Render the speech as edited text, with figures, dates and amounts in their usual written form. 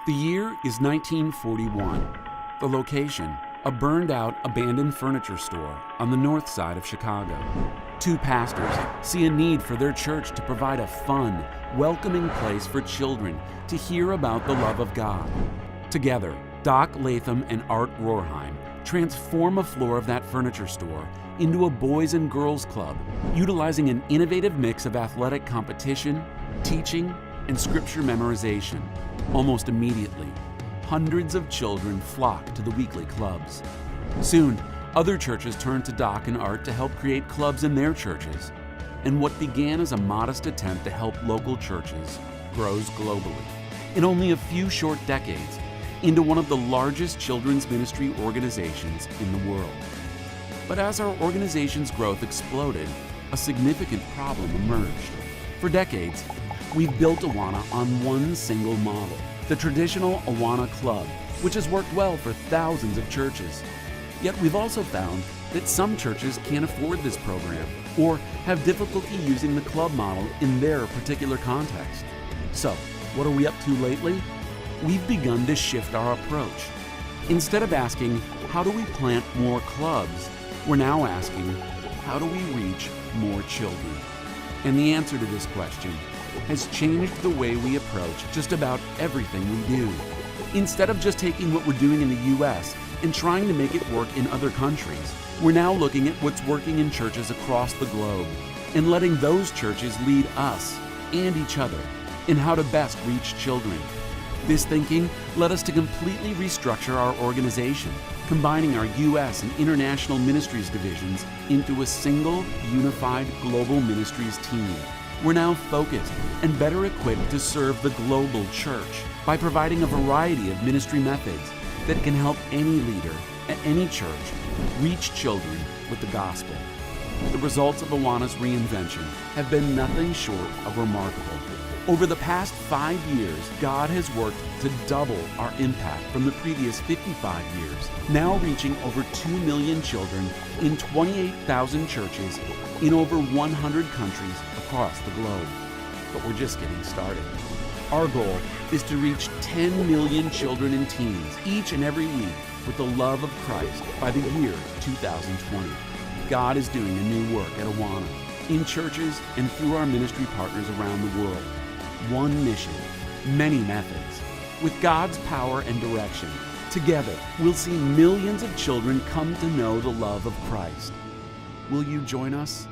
The year is 1941. The location, a burned-out, abandoned furniture store on the north side of Chicago. Two pastors see a need for their church to provide a fun, welcoming place for children to hear about the love of God. Together, Doc Latham and Art Rohrheim transform a floor of that furniture store into a boys and girls club, utilizing an innovative mix of athletic competition, teaching, and scripture memorization. Almost immediately, hundreds of children flock to the weekly clubs. Soon, other churches turn to Doc and Art to help create clubs in their churches. And what began as a modest attempt to help local churches grows globally, in only a few short decades, into one of the largest children's ministry organizations in the world. But as our organization's growth exploded, a significant problem emerged. For decades, we've built Awana on one single model, the traditional Awana Club, which has worked well for thousands of churches. Yet we've also found that some churches can't afford this program or have difficulty using the club model in their particular context. So, what are we up to lately? We've begun to shift our approach. Instead of asking, how do we plant more clubs, we're now asking, how do we reach more children? And the answer to this question has changed the way we approach just about everything we do. Instead of just taking what we're doing in the U.S. and trying to make it work in other countries, we're now looking at what's working in churches across the globe and letting those churches lead us and each other in how to best reach children. This thinking led us to completely restructure our organization, combining our U.S. and international ministries divisions into a single, unified global ministries team. We're now focused and better equipped to serve the global church by providing a variety of ministry methods that can help any leader at any church reach children with the gospel. The results of Awana's reinvention have been nothing short of remarkable. Over the past 5 years, God has worked to double our impact from the previous 55 years, now reaching over 2 million children in 28,000 churches in over 100 countries across the globe. But we're just getting started. Our goal is to reach 10 million children and teens each and every week with the love of Christ by the year 2020. God is doing a new work at Awana, in churches and through our ministry partners around the world. One mission, many methods. With God's power and direction, together we'll see millions of children come to know the love of Christ. Will you join us?